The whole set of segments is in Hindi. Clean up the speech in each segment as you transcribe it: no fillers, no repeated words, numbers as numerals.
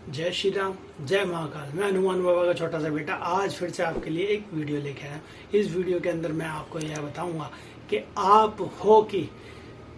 जय श्री राम, जय महाकाल। मैं हनुमान बाबा का छोटा सा बेटा आज फिर से आपके लिए एक वीडियो लेके आया। इस वीडियो के अंदर मैं आपको यह बताऊंगा कि आप हो कि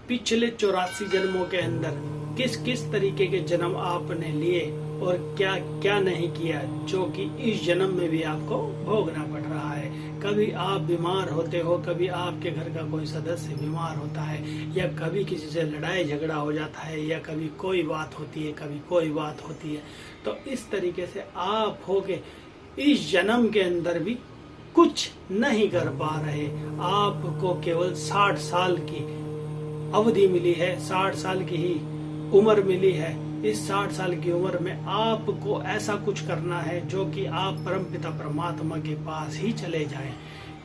पिछले 84 जन्मों के अंदर किस किस तरीके के जन्म आपने लिए और क्या क्या नहीं किया, जो कि इस जन्म में भी आपको भोगना पड़ रहा है। कभी आप बीमार होते हो, कभी आपके घर का कोई सदस्य बीमार होता है, या कभी किसी से लड़ाई झगड़ा हो जाता है, या कभी कोई बात होती है, कभी कोई बात होती है। तो इस तरीके से आप हो के इस जन्म के अंदर भी कुछ नहीं कर पा रहे। आपको केवल 60 साल की अवधि मिली है, 60 साल की ही उम्र मिली है। इस 60 साल की उम्र में आपको ऐसा कुछ करना है जो कि आप परमपिता परमात्मा के पास ही चले जाएं,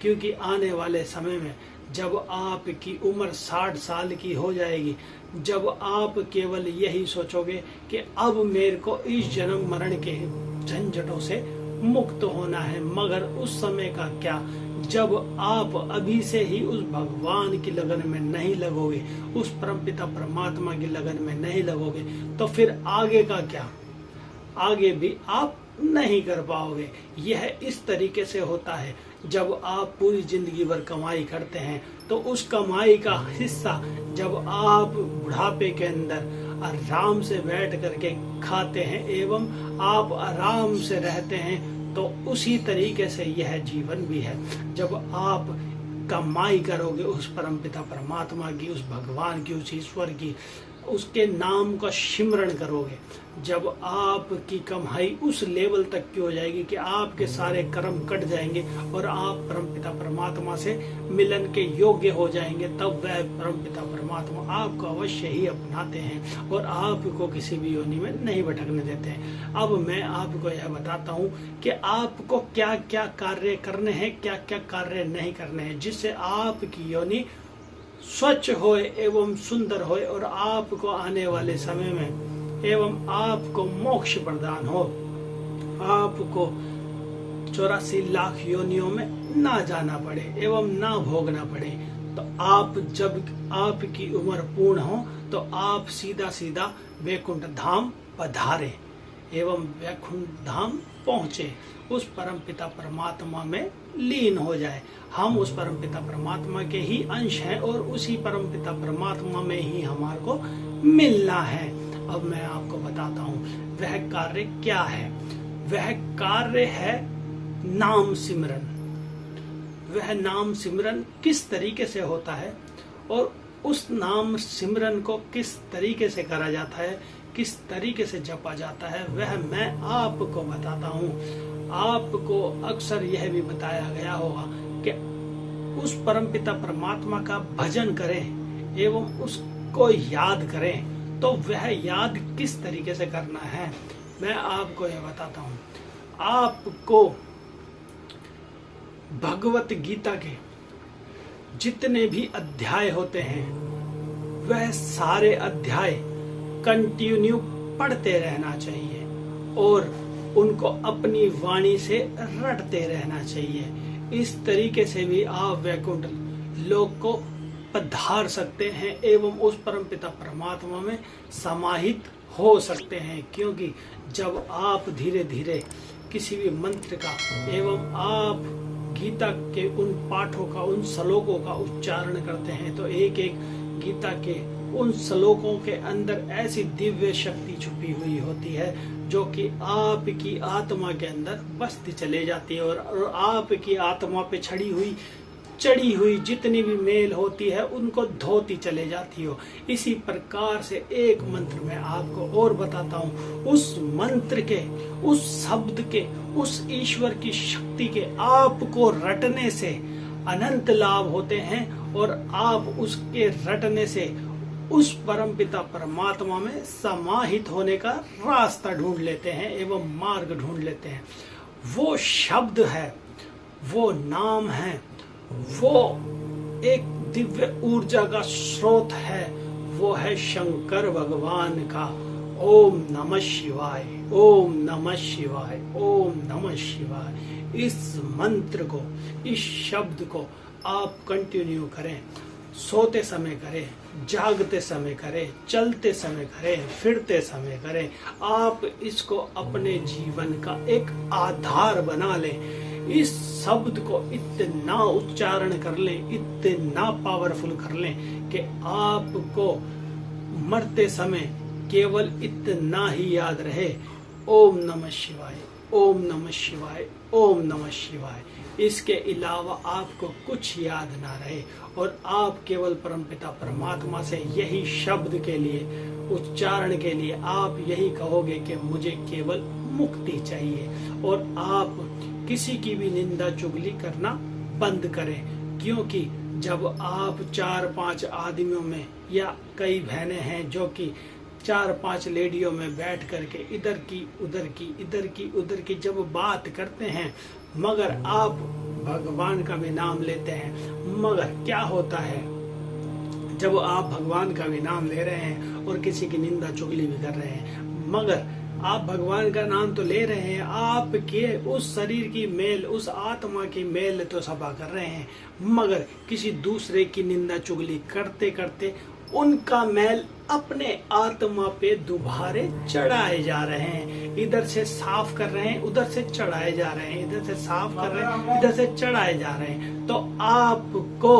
क्योंकि आने वाले समय में जब आपकी उम्र 60 साल की हो जाएगी, जब आप केवल यही सोचोगे कि अब मेरे को इस जन्म मरण के झंझटों से मुक्त होना है, मगर उस समय का क्या, जब आप अभी से ही उस भगवान की लगन में नहीं लगोगे, उस परमपिता परमात्मा की लगन में नहीं लगोगे, तो फिर आगे का क्या, आगे भी आप नहीं कर पाओगे। यह इस तरीके से होता है, जब आप पूरी जिंदगी भर कमाई करते हैं तो उस कमाई का हिस्सा जब आप बुढ़ापे के अंदर आराम से बैठ करके खाते हैं एवं आप आराम से रहते हैं, तो उसी तरीके से यह जीवन भी है। जब आप कमाई करोगे उस परमपिता परमात्मा की, उस भगवान की, उस ईश्वर की, उसके नाम का सिमरण करोगे, जब आपकी कमाई उस लेवल तक की हो जाएगी कि आपके सारे कर्म कट जाएंगे और आप परमपिता परमात्मा से मिलन के योग्य हो जाएंगे, तब वह परमपिता परमात्मा आपको अवश्य ही अपनाते हैं और आपको किसी भी योनि में नहीं भटकने देते हैं। अब मैं आपको यह बताता हूँ कि आपको क्या क्या कार्य करने हैं, क्या क्या कार्य नहीं करने हैं, जिससे आपकी योनि स्वच्छ होए एवं सुंदर होए और आपको आने वाले समय में एवं आपको मोक्ष प्रदान हो, आपको 84 लाख योनियों में ना जाना पड़े एवं ना भोगना पड़े। तो आप जब आपकी उम्र पूर्ण हो तो आप सीधा सीधा वैकुंठ धाम पधारे एवं वैकुंठ धाम पहुँचे, उस परमपिता परमात्मा में लीन हो जाए। हम उस परमपिता परमात्मा के ही अंश हैं और उसी परमपिता परमात्मा में ही हमारे को मिलना है। अब मैं आपको बताता हूँ वह कार्य क्या है। वह कार्य है नाम सिमरन। वह नाम सिमरन किस तरीके से होता है और उस नाम सिमरन को किस तरीके से करा जाता है, किस तरीके से जपा जाता है, वह मैं आपको बताता हूँ। आपको अक्सर यह भी बताया गया होगा कि उस परमपिता परमात्मा का भजन करें एवं उसको याद करें। तो वह याद किस तरीके से करना है मैं आपको यह बताता हूँ। आपको भगवत गीता के जितने भी अध्याय होते हैं वह सारे अध्याय कंटिन्यू पढ़ते रहना चाहिए और उनको अपनी वाणी से रटते रहना चाहिए। इस तरीके से भी आप वैकुंठ लोक को पधार सकते हैं एवं उस परमपिता परमात्मा में समाहित हो सकते हैं, क्योंकि जब आप धीरे धीरे किसी भी मंत्र का एवं आप गीता के उन पाठों का, उन श्लोकों का उच्चारण करते हैं, तो एक एक गीता के उन श्लोकों के अंदर ऐसी दिव्य शक्ति छुपी हुई होती है जो कि आपकी आत्मा के अंदर बसती चले जाती है और आपकी आत्मा पे चढ़ी हुई जितनी भी मेल होती है उनको धोती चले जाती हो। इसी प्रकार से एक मंत्र मैं आपको और बताता हूँ। उस मंत्र के, उस शब्द के, उस ईश्वर की शक्ति के आपको रटने से अनंत लाभ होते हैं और आप उसके रटने से उस परमपिता परमात्मा में समाहित होने का रास्ता ढूंढ लेते हैं एवं मार्ग ढूंढ लेते हैं। वो शब्द है, वो नाम है, वो एक दिव्य ऊर्जा का स्रोत है, वो है शंकर भगवान का ओम नमः शिवाय, ओम नमः शिवाय, ओम नमः शिवाय। इस मंत्र को, इस शब्द को आप कंटिन्यू करें सोते समय करें, जागते समय करें, चलते समय करें, फिरते समय करें। आप इसको अपने जीवन का एक आधार बना लें। इस शब्द को इतना उच्चारण कर लें, इतना पावरफुल कर लें कि आपको मरते समय केवल इतना ही याद रहे, ओम नमः शिवाय, ओम नमः शिवाय, ओम नमः शिवाय। इसके अलावा आपको कुछ याद ना रहे और आप केवल परमपिता परमात्मा से यही शब्द के लिए, उच्चारण के लिए आप यही कहोगे कि मुझे केवल मुक्ति चाहिए। और आप किसी की भी निंदा चुगली करना बंद करें, क्योंकि जब आप 4-5 आदमियों में, या कई बहनें हैं जो कि 4-5 लेडियों में बैठ करके इधर की उधर की, इधर की उधर की जब बात करते हैं, मगर आप भगवान का भी नाम लेते हैं, मगर क्या होता है जब आप भगवान का भी नाम ले रहे हैं और किसी की निंदा चुगली भी कर रहे हैं, मगर आप भगवान का नाम तो ले रहे हैं, आपके उस शरीर की मेल, उस आत्मा की मेल तो सफा कर रहे हैं, मगर किसी दूसरे की निंदा चुगली करते करते उनका मैल अपने आत्मा पे दोबारे चढ़ाए जा रहे हैं। इधर से साफ कर रहे हैं, उधर से चढ़ाए जा रहे हैं, इधर से साफ कर रहे हैं, इधर से चढ़ाए जा रहे हैं। तो आपको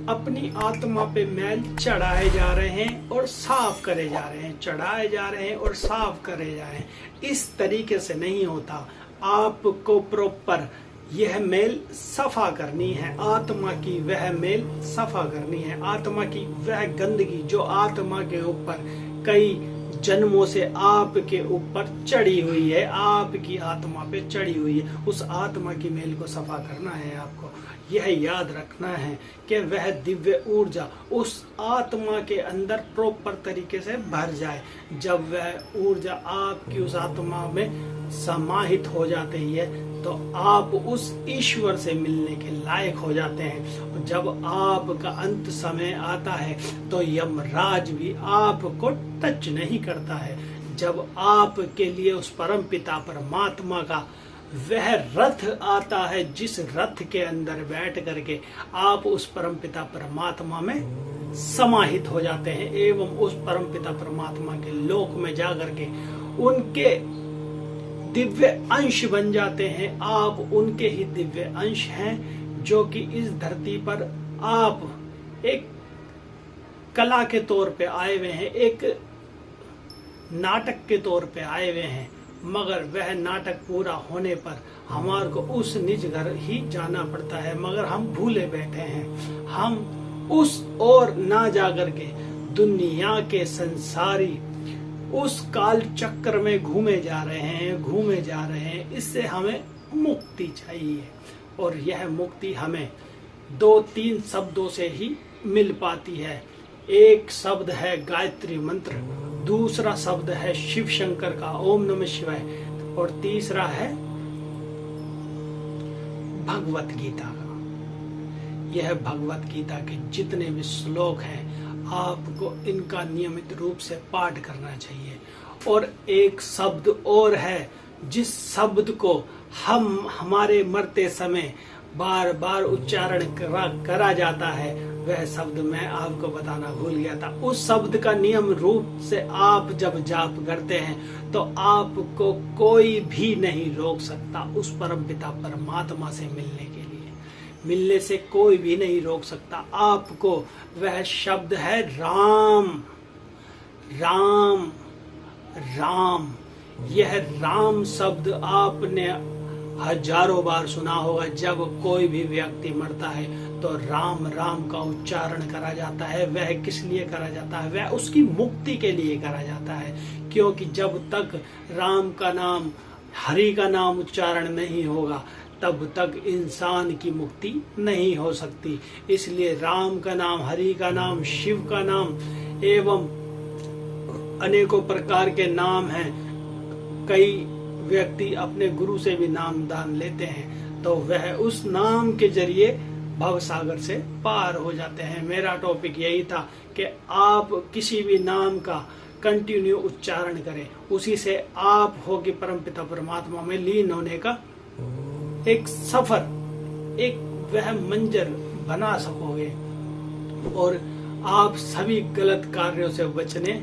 अपनी आत्मा पे मैल चढ़ाए जा रहे हैं और साफ करे जा रहे हैं, चढ़ाए जा रहे हैं और साफ करे जा रहे हैं। इस तरीके से नहीं होता। आपको प्रॉपर यह मेल सफा करनी है, आत्मा की वह मेल सफा करनी है, आत्मा की वह गंदगी जो आत्मा के ऊपर कई जन्मों से आपके ऊपर चढ़ी हुई है, आपकी आत्मा पे चढ़ी हुई है, उस आत्मा की मेल को सफा करना है। आपको यह याद रखना है कि वह दिव्य ऊर्जा उस आत्मा के अंदर प्रॉपर तरीके से भर जाए। जब वह ऊर्जा आपकी उस आत्मा में समाहित हो जाती है तो आप उस ईश्वर से मिलने के लायक हो जाते हैं। और जब आपका अंत समय आता है तो यमराज भी आपको टच नहीं करता है। जब आपके लिए उस परम पिता परमात्मा का वह रथ आता है, जिस रथ के अंदर बैठ करके आप उस परम पिता परमात्मा में समाहित हो जाते हैं एवं उस परम पिता परमात्मा के लोक में जाकर के उनके दिव्य अंश बन जाते हैं। आप उनके ही दिव्य अंश हैं, जो कि इस धरती पर आप एक कला के तौर पे आए हुए हैं, एक नाटक के तौर पे आए हुए हैं, मगर वह नाटक पूरा होने पर हमारे को उस निज घर ही जाना पड़ता है, मगर हम भूले बैठे हैं। हम उस ओर ना जाकर के दुनिया के संसारी उस काल चक्र में घूमे जा रहे हैं। इससे हमें मुक्ति चाहिए और यह मुक्ति हमें 2-3 शब्दों से ही मिल पाती है। एक शब्द है गायत्री मंत्र, दूसरा शब्द है शिव शंकर का ओम नमः शिवाय, और तीसरा है भगवत गीता का। यह भगवत गीता के जितने भी श्लोक हैं आपको इनका नियमित रूप से पाठ करना चाहिए। और एक शब्द और है जिस शब्द को हम हमारे मरते समय बार बार उच्चारण करा जाता है, वह शब्द मैं आपको बताना भूल गया था। उस शब्द का नियम रूप से आप जब जाप करते हैं तो आपको कोई भी नहीं रोक सकता उस परम पिता परमात्मा से मिलने के लिए। मिलने से कोई भी नहीं रोक सकता आपको। वह शब्द है राम। राम राम। यह राम शब्द आपने हजारों बार सुना होगा। जब कोई भी व्यक्ति मरता है तो राम राम का उच्चारण करा जाता है। वह किस लिए करा जाता है? वह उसकी मुक्ति के लिए करा जाता है, क्योंकि जब तक राम का नाम, हरि का नाम उच्चारण नहीं होगा तब तक इंसान की मुक्ति नहीं हो सकती। इसलिए राम का नाम, हरि का नाम, शिव का नाम एवं अनेकों प्रकार के नाम हैं। कई व्यक्ति अपने गुरु से भी नाम दान लेते हैं तो वह उस नाम के जरिए भवसागर से पार हो जाते हैं। मेरा टॉपिक यही था कि आप किसी भी नाम का कंटिन्यू उच्चारण करें, उसी से आप होगी परमपिता परमात्मा में लीन होने का एक सफर, एक वह मंजर बना सकोगे और आप सभी गलत कार्यों से बचने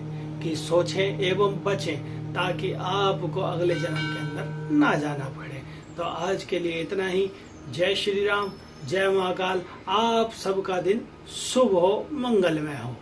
की सोचें एवं बचें, ताकि आपको अगले जन्म के अंदर ना जाना पड़े। तो आज के लिए इतना ही। जय श्री राम, जय महाकाल। आप सबका दिन शुभ हो, मंगलमय हो।